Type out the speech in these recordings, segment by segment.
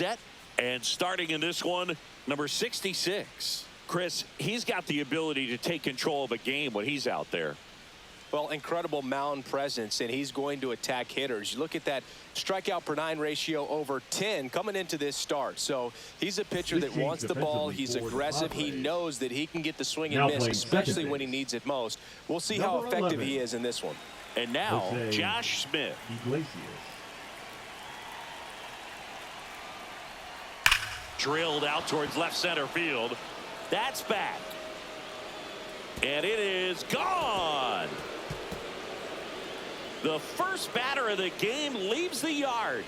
Set and starting in this one, number 66. Chris, he's got the ability to take control of a game when he's out there. Well, incredible mound presence, and he's going to attack hitters. You look at that strikeout per 9 ratio over 10 coming into this start. So he's a pitcher that wants the ball. He's aggressive. He knows that he can get the swing and miss, especially when he needs it most. We'll see how effective he is in this one. And now, Josh Smith. Drilled out towards left center field. That's back. And it is gone. The first batter of the game leaves the yard.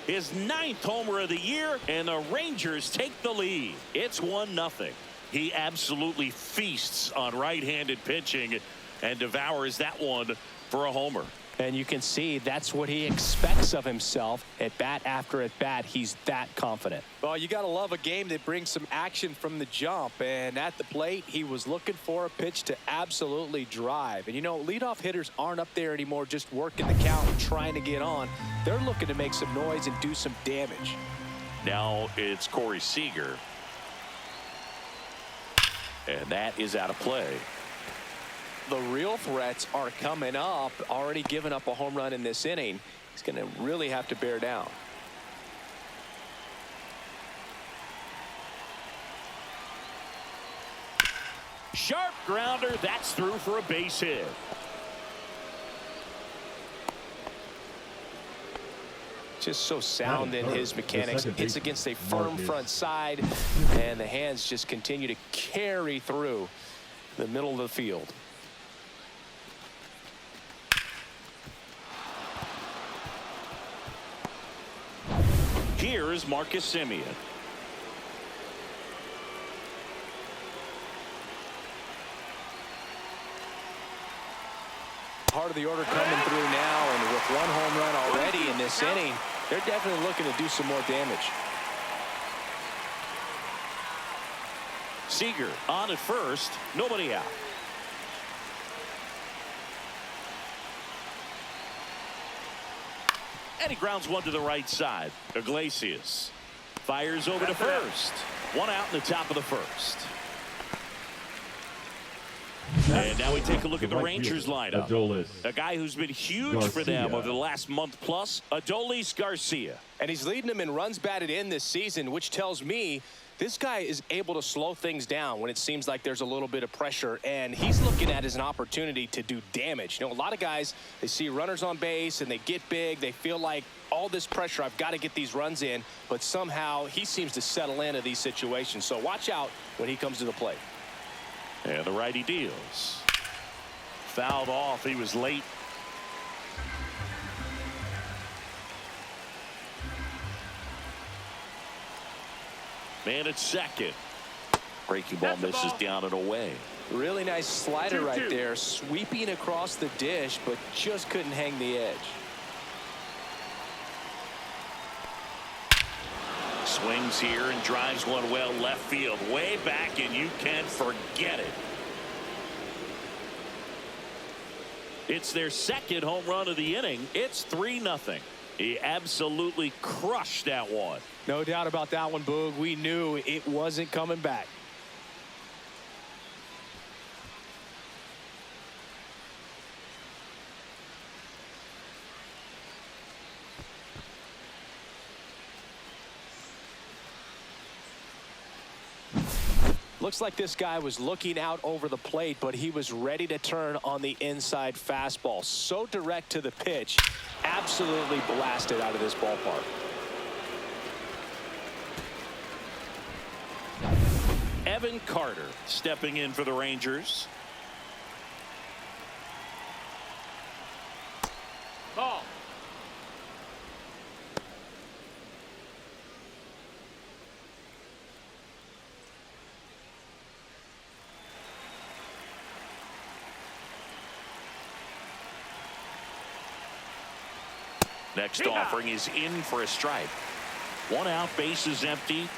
His 9th homer of the year, and the Rangers take the lead. It's 1-0. He absolutely feasts on right-handed pitching and devours that one for a homer. And you can see that's what he expects of himself at bat after at bat. He's that confident. Well, you got to love a game that brings some action from the jump. And at the plate, he was looking for a pitch to absolutely drive. And, you know, leadoff hitters aren't up there anymore just working the count and trying to get on. They're looking to make some noise and do some damage. Now it's Corey Seager. And that is out of play. The real threats are coming up. Already given up a home run in this inning. He's going to really have to bear down. Sharp grounder. That's through for a base hit. Just so sound in his mechanics. Hits against a firm front side, and the hands just continue to carry through the middle of the field. Here's Marcus Semien. Part of the order coming through now, and with 1 home run already in this inning, they're definitely looking to do some more damage. Seager on at first, nobody out. And he grounds one to the right side. Iglesias fires over to first. 1 out in the top of the first. And now we take a look at the Rangers lineup. A guy who's been huge for them over the last month plus, Adolis Garcia. And he's leading them in runs batted in this season, which tells me this guy is able to slow things down when it seems like there's a little bit of pressure, and he's looking at it as an opportunity to do damage. You know, a lot of guys, they see runners on base and they get big. They feel like all this pressure, I've got to get these runs in, but somehow he seems to settle into these situations. So watch out when he comes to the plate. And the righty deals. Fouled off. He was late. Man at second. Breaking ball misses down and away. Really nice slider right there, sweeping across the dish, but just couldn't hang the edge. Swings here and drives one well left field, way back, and you can forget it. It's their 2nd home run of the inning. It's 3-0. He absolutely crushed that one. No doubt about that one, Boog. We knew it wasn't coming back. Looks like this guy was looking out over the plate, but he was ready to turn on the inside fastball. So direct to the pitch, absolutely blasted out of this ballpark. Evan Carter stepping in for the Rangers. Ball. Next offering is in for a strike. 1 out, base is empty.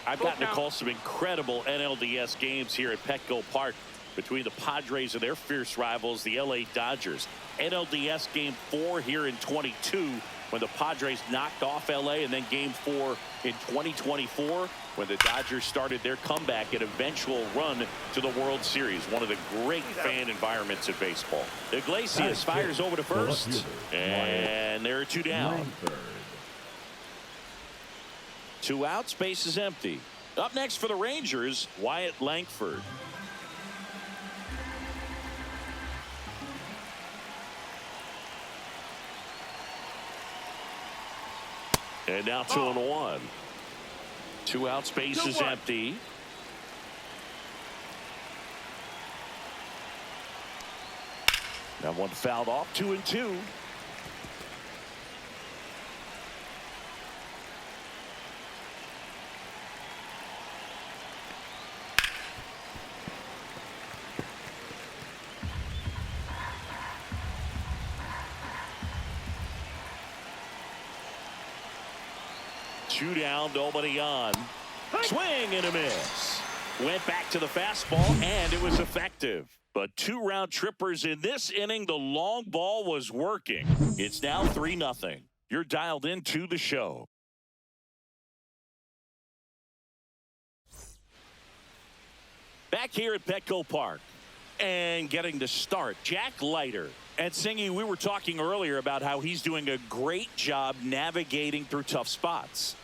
I've gotten to call some incredible NLDS games here at Petco Park. between the Padres and their fierce rivals, the LA Dodgers. NLDS Game 4 here in 22 when the Padres knocked off LA, and then Game 4 in 2024 when the Dodgers started their comeback and eventual run to the World Series. One of the great fan environments in baseball. Iglesias fires over to first, and there are two down. Two outs, base is empty. Up next for the Rangers, Wyatt Langford. And now 2-1. Two outs, base is empty. Now one fouled off, 2-2. Two down, nobody on. Swing and a miss. Went back to the fastball, and it was effective. But two round trippers in this inning. The long ball was working. It's now 3-0. You're dialed into the show. Back here at Petco Park. And getting the start, Jack Leiter. And Singy, we were talking earlier about how he's doing a great job navigating through tough spots.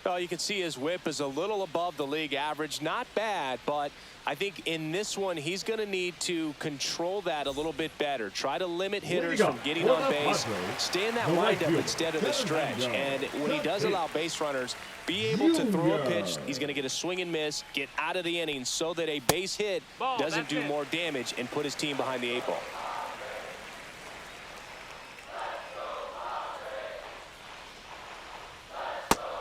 Well, you can see his whip is a little above the league average. Not bad, but I think in this one, he's going to need to control that a little bit better. Try to limit hitters from getting on base. Stay in that windup instead of the stretch. And when he does allow base runners, be able to throw a pitch. He's going to get a swing and miss, get out of the inning so that a base hit doesn't do more damage and put his team behind the 8 ball.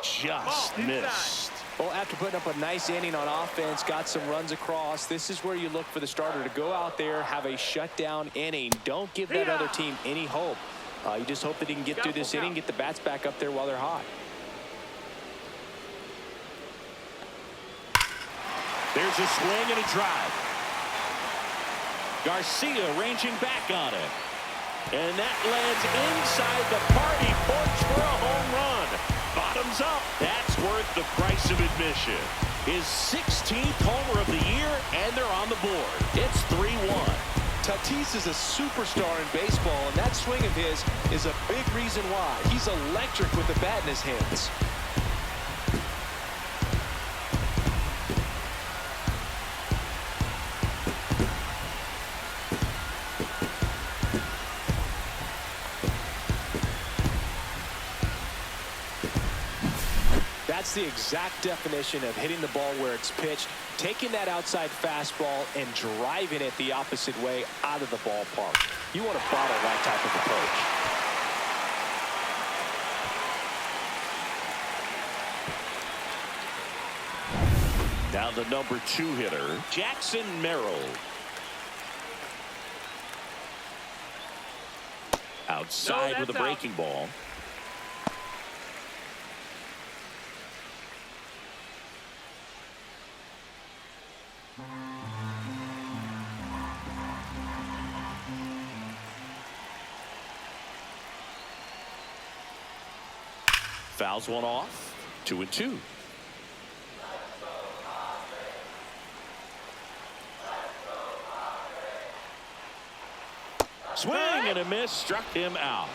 Just missed. Well, after putting up a nice inning on offense, got some runs across, this is where you look for the starter to go out there, have a shutdown inning. Don't give that other team any hope. You just hope that he can get through this inning, get the bats back up there while they're hot. There's a swing and a drive. Garcia ranging back on it. And that lands inside the party porch for a home run. Bottoms up. That's worth the price of admission. His 16th homer of the year, and they're on the board. It's 3-1. Tatis is a superstar in baseball, and that swing of his is a big reason why. He's electric with the bat in his hands. That's the exact definition of hitting the ball where it's pitched, taking that outside fastball and driving it the opposite way out of the ballpark. You want to bottle that type of approach. Now the number 2 hitter, Jackson Merrill. Outside with a breaking ball. Fouls one off. 2-2. Swing and a miss, struck him out.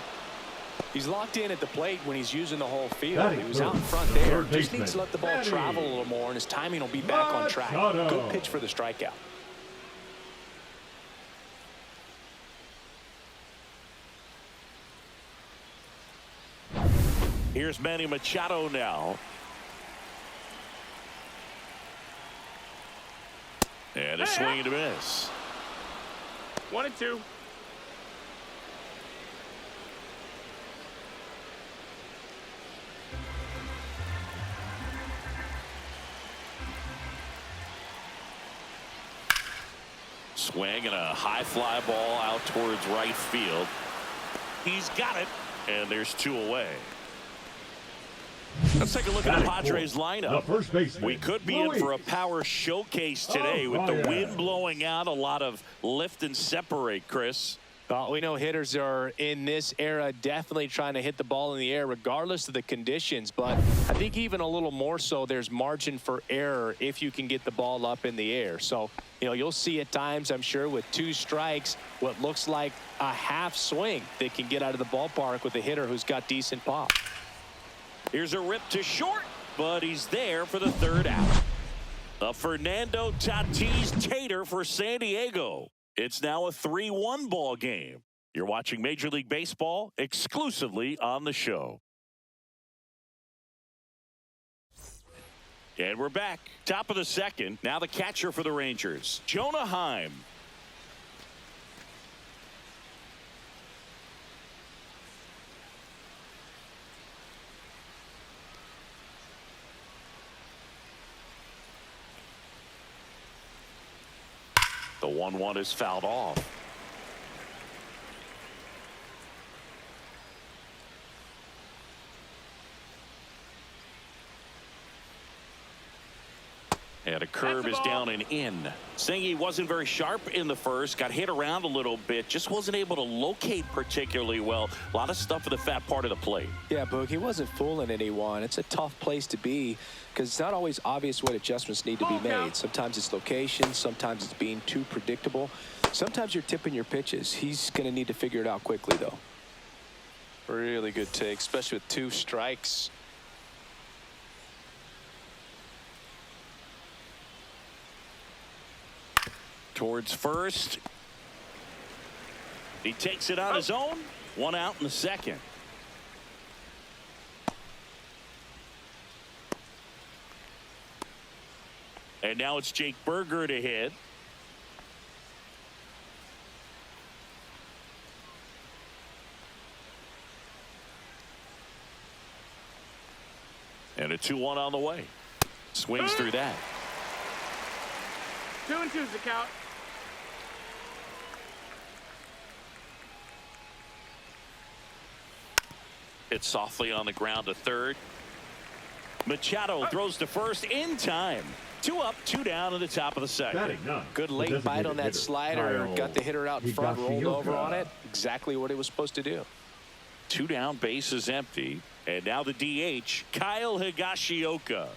He's locked in at the plate when he's using the whole field. He was out in front there. Just needs to let the ball travel a little more, and his timing will be back on track. Good pitch for the strikeout. Here's Manny Machado now. And a swing and a miss. 1-2. Swing and a high fly ball out towards right field. He's got it, and there's 2 away. Let's take a look at the Padres lineup. The first baseman, We could be in for a power showcase today with the wind blowing out, a lot of lift and separate, Chris. Well, we know hitters are in this era definitely trying to hit the ball in the air regardless of the conditions, but I think even a little more so there's margin for error if you can get the ball up in the air. So, you'll see at times, I'm sure, with 2 strikes, what looks like a half swing that can get out of the ballpark with a hitter who's got decent pop. Here's a rip to short, but he's there for the 3rd out. A Fernando Tatis Tater for San Diego. It's now a 3-1 ball game. You're watching Major League Baseball exclusively on the show. And we're back. Top of the 2nd. Now the catcher for the Rangers, Jonah Heim. The 1-1 is fouled off. And a curve is down and in. Saying he wasn't very sharp in the first, got hit around a little bit, just wasn't able to locate particularly well. A lot of stuff at the fat part of the plate. Yeah, Boog, he wasn't fooling anyone. It's a tough place to be because it's not always obvious what adjustments need to be made. Sometimes it's location, sometimes it's being too predictable. Sometimes you're tipping your pitches. He's going to need to figure it out quickly, though. Really good take, especially with 2 strikes. Towards first. He takes it on his own. 1 out in the 2nd. And now it's Jake Berger to hit. And a 2-1 on the way. Swings through that. 2-2's the count. Hit softly on the ground to 3rd. Machado throws to first in time. 2 up, 2 down in the top of the 2nd. Good late bite on that slider. Got the hitter out in front, rolled over on it. Exactly what he was supposed to do. 2 down, bases empty. And now the DH, Kyle Higashioka.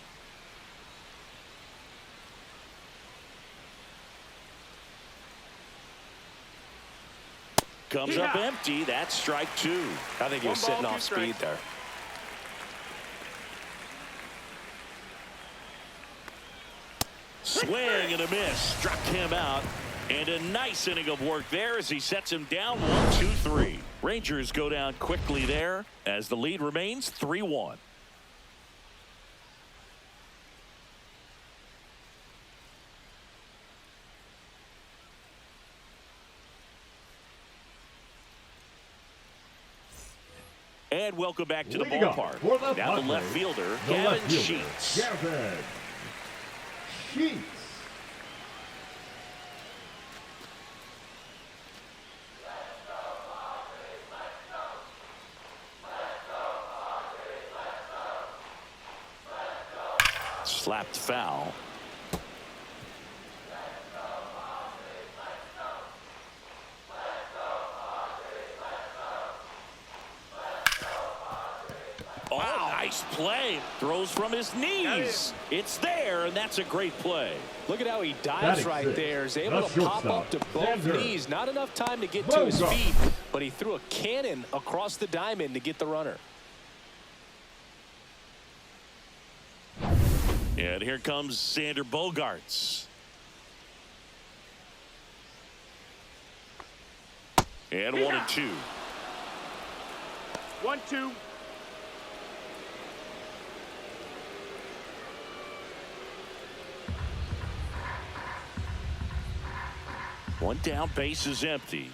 Comes up empty. That's strike 2. I think he was sitting off speed there. Swing and a miss. Struck him out. And a nice inning of work there as he sets him down 1-2-3. Rangers go down quickly there as the lead remains 3-1. And welcome back to the ballpark. Now the left fielder, Gavin Sheets. Gavin Sheets. Slapped foul. Oh, nice play. Throws from his knees. It's there, and that's a great play. Look at how he dives right there. He's able to pop up to both knees. Not enough time to get to his feet, but he threw a cannon across the diamond to get the runner. And here comes Xander Bogaerts. And 1-2. 1-2. One down, base is empty.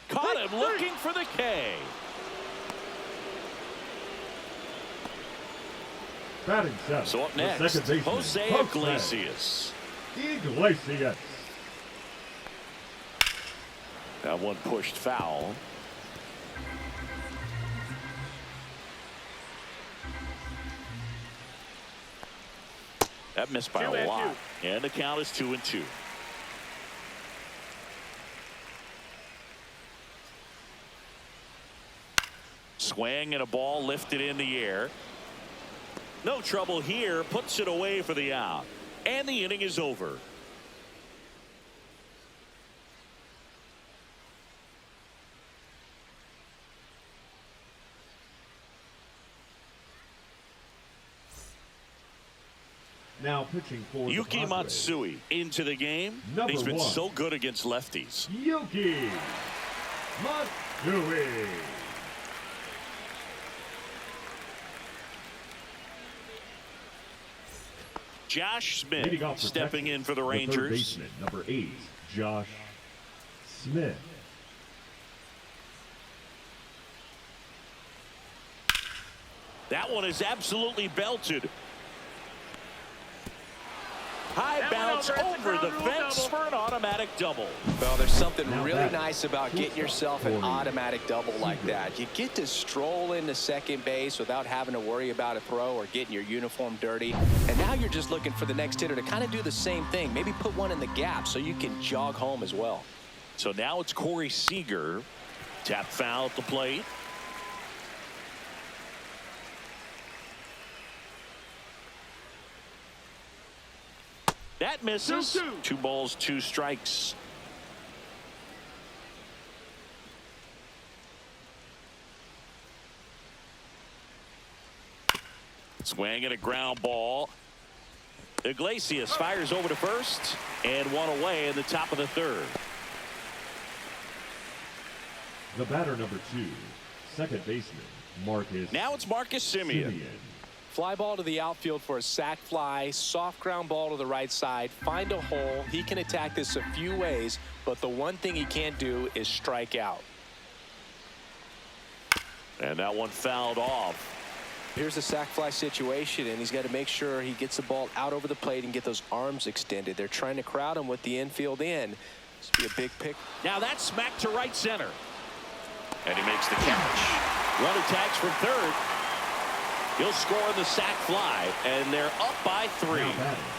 Caught him looking for the K. Batting seventh. So up next, Jose Iglesias. Iglesias. That one pushed foul. That missed by a lot. And the count is 2-2. Swing and a ball lifted in the air. No trouble here. Puts it away for the out. And the inning is over. Now pitching for Yuki the Padres, Matsui into the game. Number He's been 1. so good against lefties. Yuki Matsui. Josh Smith Leading off stepping in for the third Rangers. baseman, number 8, Josh Smith. That one is absolutely belted. High bounce over the fence for an automatic double. Well, there's something Now really that nice about getting shortstop yourself an for the automatic double like that. You get to stroll into second base without having to worry about a throw or getting your uniform dirty. And now you're just looking for the next hitter to kind of do the same thing. Maybe put one in the gap so you can jog home as well. So now it's Corey Seager. Tap foul at the plate. That misses. 2-2. 2 balls, 2 strikes. Swing and a ground ball. Iglesias fires over to first and one away in the top of the third. The batter, number 2, second baseman, Marcus. Now it's Marcus Semien. Fly ball to the outfield for a sac fly. Soft ground ball to the right side. Find a hole. He can attack this a few ways, but the one thing he can't do is strike out. And that one fouled off. Here's a sac fly situation, and he's got to make sure he gets the ball out over the plate and get those arms extended. They're trying to crowd him with the infield in. This will be a big pick. Now that's smacked to right center. And he makes the catch. Runner tags from third. He'll score the sac fly, and they're up by 3.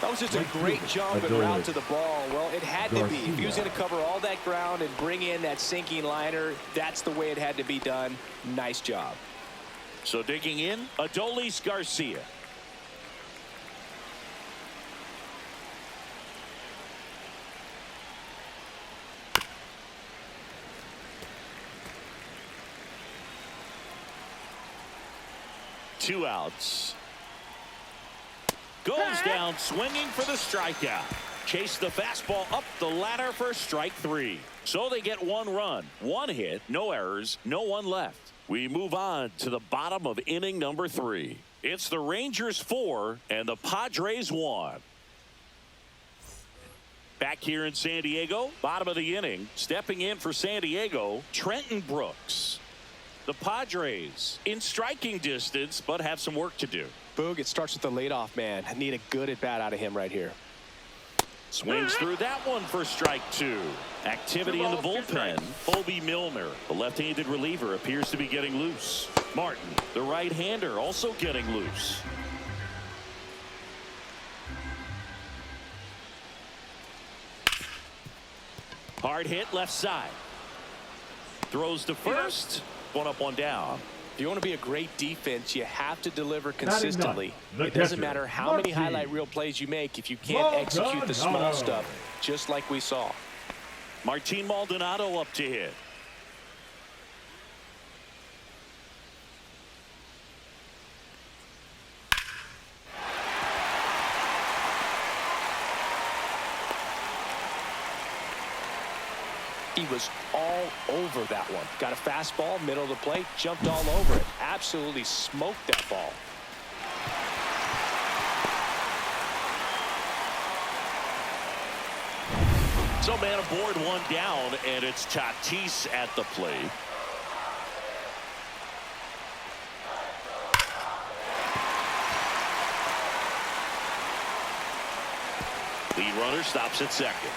That was just a great jump and route to the ball. Well, it had to be. If he was going to cover all that ground and bring in that sinking liner, that's the way it had to be done. Nice job. So digging in, Adolis Garcia. Two outs. Goes down swinging for the strikeout. Chase the fastball up the ladder for strike 3. So they get 1 run, 1 hit, no errors, no one left. We move on to the bottom of inning number 3. It's the Rangers 4 and the Padres 1. Back here in San Diego, bottom of the inning, stepping in for San Diego, Trenton Brooks. The Padres in striking distance, but have some work to do. Boog, it starts with the leadoff man. I need a good at bat out of him right here. Swings through that one for strike 2. Activity in the bullpen. Obi Milner, the left-handed reliever, appears to be getting loose. Martin, the right-hander, also getting loose. Hard hit left side. Throws to first. 1 up, 1 down. If you want to be a great defense, you have to deliver consistently. It doesn't matter how many Martin. highlight reel plays you make if you can't execute the small stuff, just like we saw. Martin Maldonado up to hit. He was all over that one. Got a fastball, middle of the plate, jumped all over it. Absolutely smoked that ball. So man aboard, 1 down, and it's Tatis at the plate. Lead runner stops at second.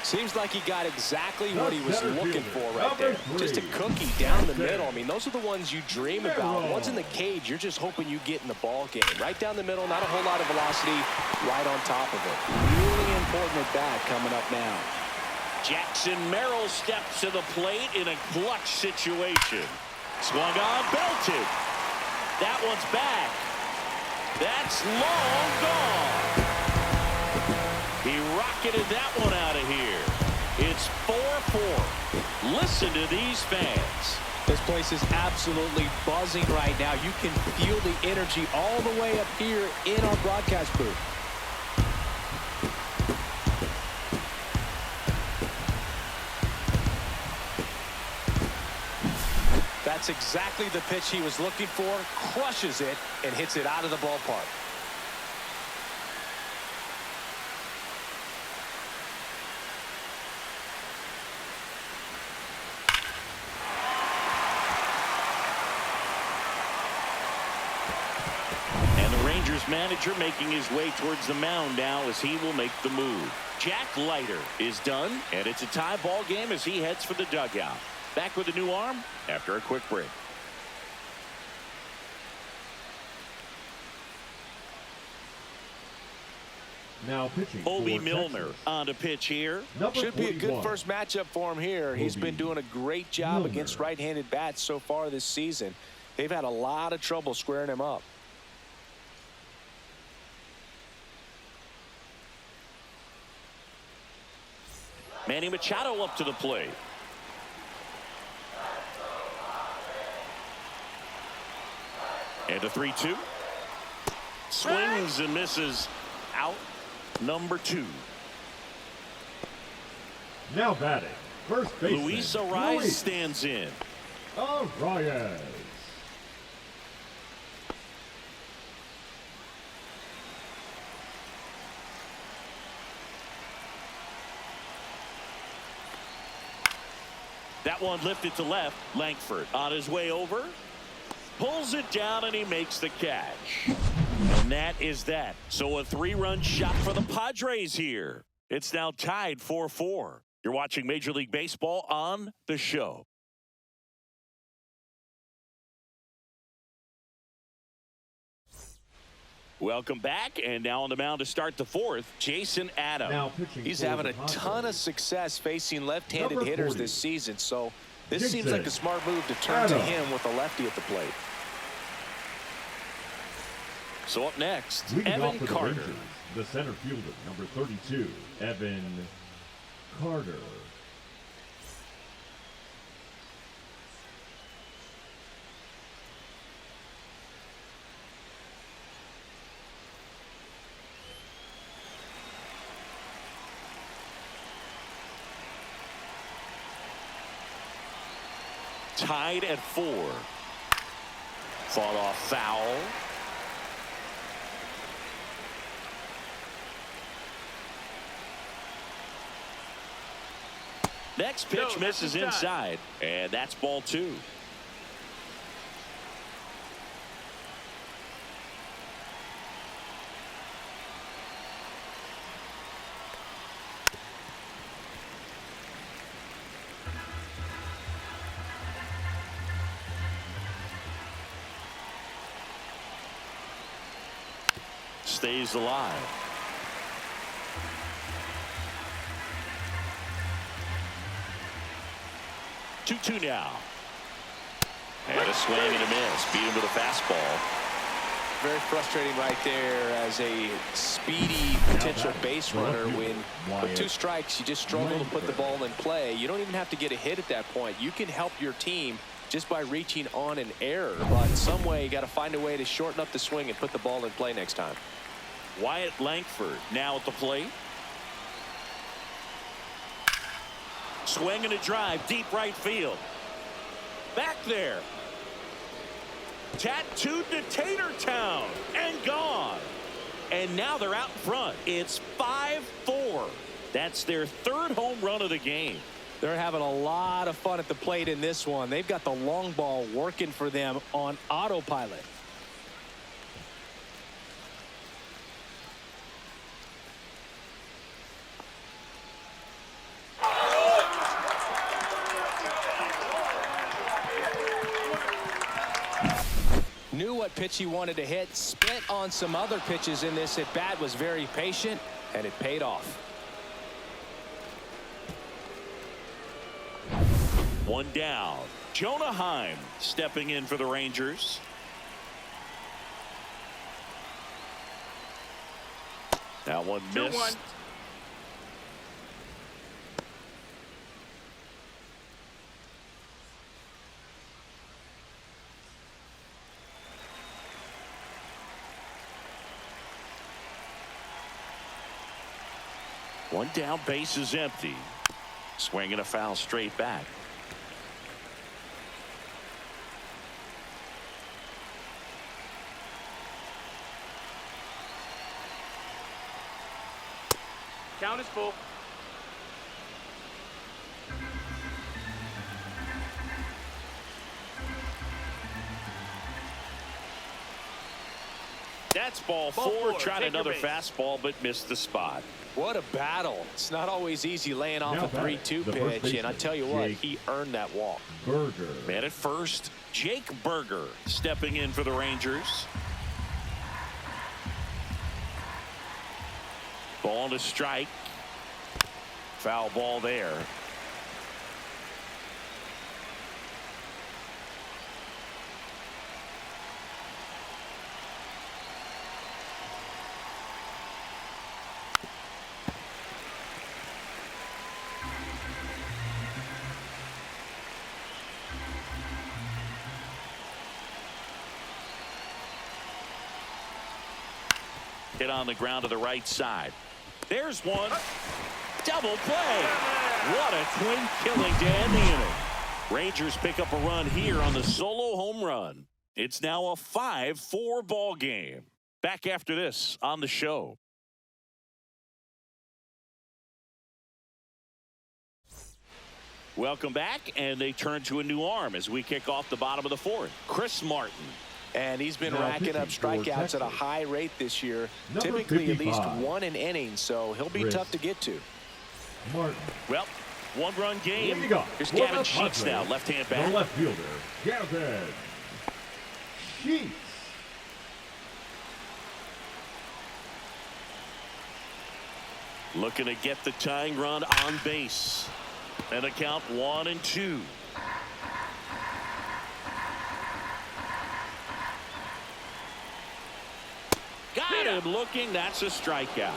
Seems like he got exactly what he was looking for right Number there. 3. Just a cookie down the middle. I mean, those are the ones you dream about. Once in the cage, you're just hoping you get in the ball game. Right down the middle, not a whole lot of velocity, right on top of it. Really important at bat coming up now. Jackson Merrill steps to the plate in a clutch situation. Swung on, belted. That one's back. That's long gone. He rocketed that one out of here. It's 4-4. Listen to these fans. This place is absolutely buzzing right now. You can feel the energy all the way up here in our broadcast booth. That's exactly the pitch he was looking for. Crushes it and hits it out of the ballpark. And the Rangers manager making his way towards the mound now as he will make the move. Jack Leiter is done, and it's a tie ball game as he heads for the dugout. Back with a new arm after a quick break. Now pitching. Obi for Milner Texas. on to pitch here. Number Should be a good 41. first matchup for him here. He's been doing a great job Milner. against right-handed bats so far this season. They've had a lot of trouble squaring him up. Manny Machado up to the plate. And a 3-2. Swings and misses. Out number 2. Now batting. First baseman. Luis Ariz stands in. Arias. That one lifted to left. Langford on his way over. Pulls it down and he makes the catch. And that is that. So a 3-run shot for the Padres here. It's now tied 4-4. You're watching Major League Baseball on the show. Welcome back, and now on the mound to start the 4th, Jason Adams. Now pitching. He's for having the a Padres. ton of success facing left-handed Number hitters 40. this season, so this Jason seems like a smart move to turn to Adams. him with a lefty at the plate. So up next, Leading off Evan for the Carter. Rangers, the center fielder, number 32, Evan Carter. Tied at 4. Fought off foul. Next pitch No, misses that's inside, and that's ball 2. Stays alive. Two now. And a swing and a miss. Beat him with a fastball. Very frustrating right there as a speedy potential base runner. When with 2 strikes, you just struggle to put the ball in play. You don't even have to get a hit at that point. You can help your team just by reaching on an error. But some way, you got to find a way to shorten up the swing and put the ball in play next time. Wyatt Langford now at the plate. Swing and a drive, deep right field. Back there. Tattooed to Tatertown and gone. And now they're out in front. It's 5-4. That's their 3rd home run of the game. They're having a lot of fun at the plate in this one. They've got the long ball working for them on autopilot. Knew what pitch he wanted to hit. Spent on some other pitches in this at bat. Was very patient, and it paid off. One down. Jonah Heim stepping in for the Rangers. That one missed. 2-1. One down, base is empty. Swinging a foul straight back. Count is full. That's ball Ball four. four. Tried Take your another base. fastball, but missed the spot. What a battle. It's not always easy laying off Now a 3-2 the first pitch, and I baseman, tell you what, Jake he earned that walk. Berger. Man at first, Jake Berger stepping in for the Rangers. Ball to strike. Foul ball there. Hit on the ground to the right side. There's one. Double play. What a twin killing to end the inning. Rangers pick up a run here on the solo home run. It's now a 5-4 ball game. Back after this on the show. Welcome back, and they turn to a new arm as we kick off the bottom of the fourth. Chris Martin. And he's been Now racking up pitching for strikeouts at a Texas. high rate this year. Number Typically at least 55. one an inning, so he'll be Chris tough to get to. Martin. Well, one-run Here game. you go. Here's What Gavin about Sheets Padres? now, left-hand The back. left fielder, Gavin Sheets. Looking to get the tying run on base. And a count 1-2. Got him looking. That's a strikeout.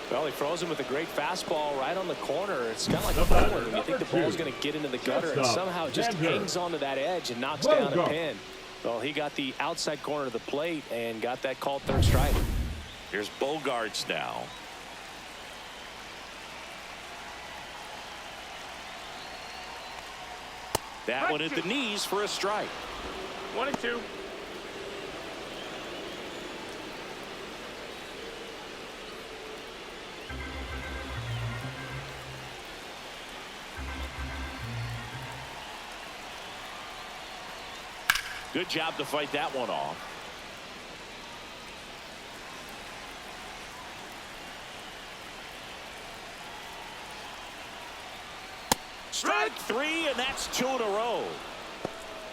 Well, he froze him with a great fastball right on the corner. It's kind of like a The batter, bowler. You think the number ball's two. going to get into the gutter, and Shortstop, somehow it just Denver. hangs onto that edge and knocks Well down a done. pin. Well, he got the outside corner of the plate and got that called third strike. Here's Bogarts now. That one at the knees for a strike. 1-2. Good job to fight that one off. Strike three, and that's 2 in a row.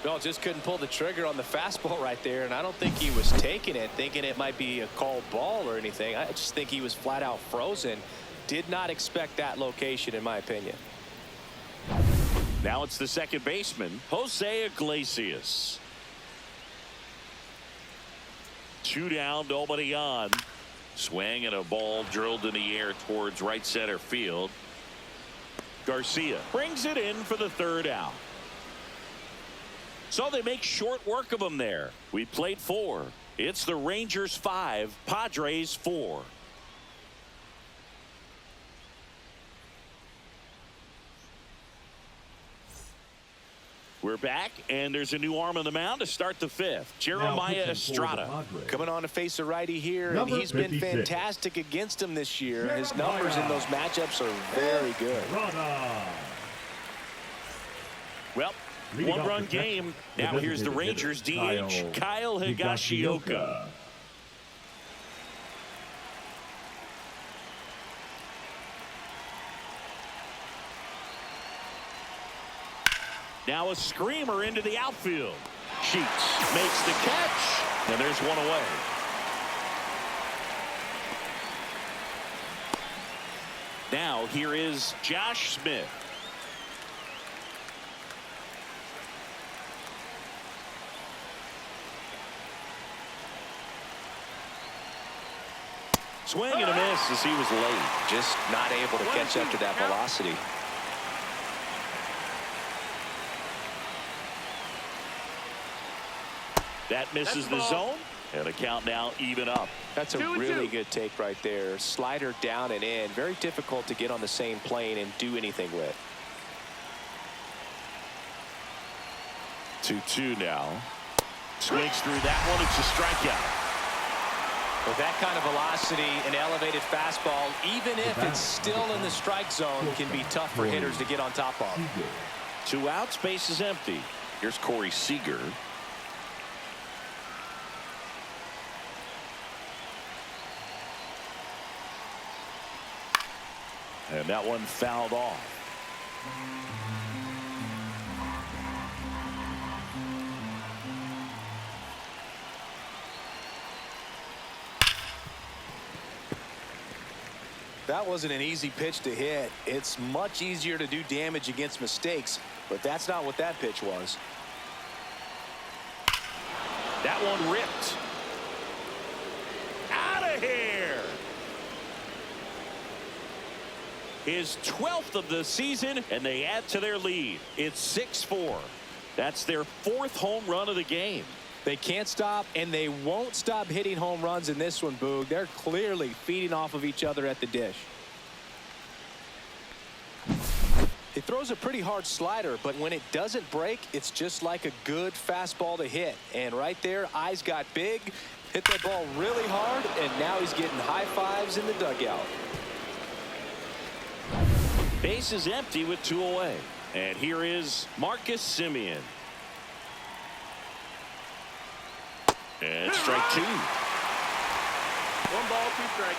Well, just couldn't pull the trigger on the fastball right there, and I don't think he was taking it, thinking it might be a called ball or anything. I just think he was flat out frozen. Did not expect that location, in my opinion. Now it's the second baseman, Jose Iglesias. 2 down, nobody on. Swing and a ball drilled in the air towards right center field. Garcia brings it in for the third out. So they make short work of him there. We played 4. It's the Rangers 5, Padres 4. We're back, and there's a new arm on the mound to start the 5th. Jeremiah pitching for the Estrada. Padres. Coming on to face a righty here, Number and he's been 56. fantastic against him this year. His Jeremiah numbers in those matchups are very good. Estrada. Well, Leading off one-run the Texans, game. the Now here's the designated Rangers hitter, DH, Kyle Higashioka. Now a screamer into the outfield. Sheets makes the catch, and there's one away. Now here is Josh Smith. Swing and a miss as he was late. Just not able to catch up to that velocity. That misses the zone, and the count now even up. That's a really good take right there. Slider down and in. Very difficult to get on the same plane and do anything with. 2-2 now. Swings through that one. It's a strikeout. With that kind of velocity, an elevated fastball, even if it's still in the strike zone, can be tough for hitters to get on top of. 2 outs, base is empty. Here's Corey Seager. And that one fouled off. That wasn't an easy pitch to hit. It's much easier to do damage against mistakes, but that's not what that pitch was. That one ripped. Out of here. His 12th of the season, and they add to their lead. It's 6-4. That's their 4th home run of the game. They can't stop, and they won't stop hitting home runs in this one, Boog. They're clearly feeding off of each other at the dish. He throws a pretty hard slider, but when it doesn't break, it's just like a good fastball to hit. And right there, eyes got big, hit that ball really hard, and now he's getting high fives in the dugout. Base is empty with 2 away. And here is Marcus Semien. And strike 2. 1 ball, 2 strikes.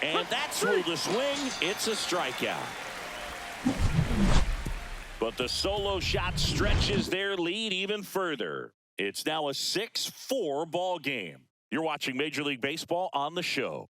And that's ruled a swing. It's a strikeout. But the solo shot stretches their lead even further. It's now a 6-4 ball game. You're watching Major League Baseball on the show.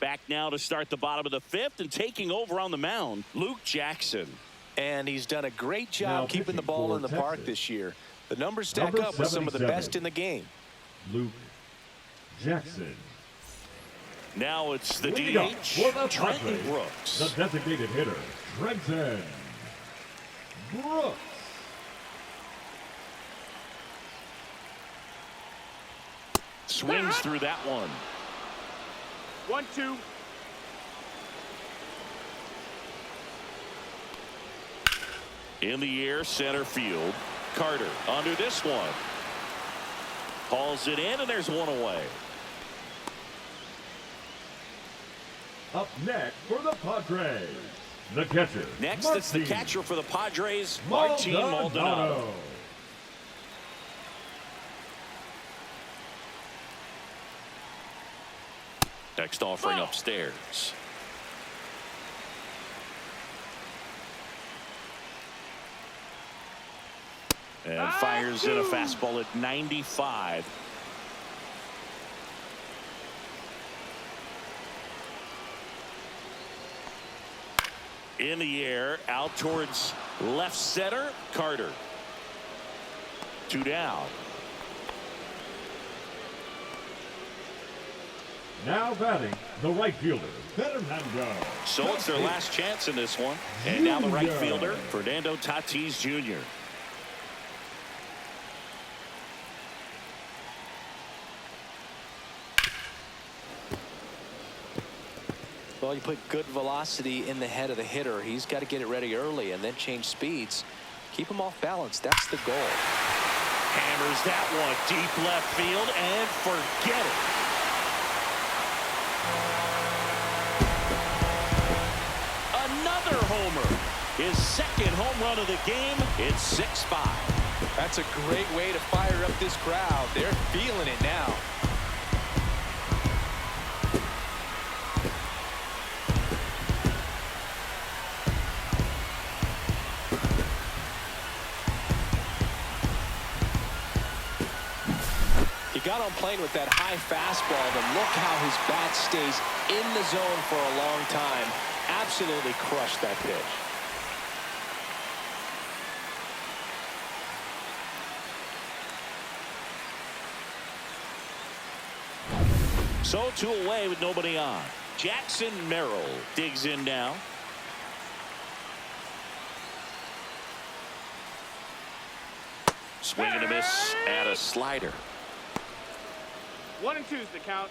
Back now to start the bottom of the 5th, and taking over on the mound, Luke Jackson. And he's done a great job keeping the ball in the park this year. The numbers stack up with some of the best in the game. Luke Jackson. Now it's the Leading up DH, for the Trenton Padres, Brooks. the designated hitter, Trenton Brooks. Swings through that one. 1-2. In the air, center field. Carter under this one. Hauls it in, and there's 1 away. Up next for the Padres, the catcher. Next, Martin it's the catcher for the Padres, Martin Maldonado. Next offering upstairs. And fires in a fastball at 95. In the air, out towards left center, Carter. 2 down. Now batting, the right fielder, Fernando. So it's their last chance in this one. And now the right fielder, Fernando Tatis Jr. Well, you put good velocity in the head of the hitter. He's got to get it ready early and then change speeds. Keep him off balance. That's the goal. Hammers that one deep left field and forget it. His second home run of the game. It's 6-5. That's a great way to fire up this crowd. They're feeling it now. He got on playing with that high fastball, and look how his bat stays in the zone for a long time. Absolutely crushed that pitch. So 2 away with nobody on. Jackson Merrill digs in now. Swing and a miss at a slider. 1-2 is the count.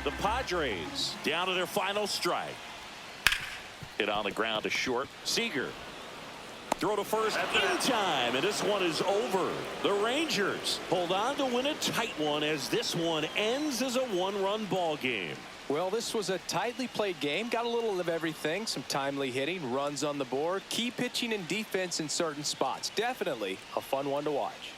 The Padres down to their final strike. Hit on the ground to short. Seager. Throw to first in time, and this one is over. The Rangers hold on to win a tight one as this one ends as a 1-run ball game. Well, this was a tightly played game. Got a little of everything. Some timely hitting, runs on the board, key pitching and defense in certain spots. Definitely a fun one to watch.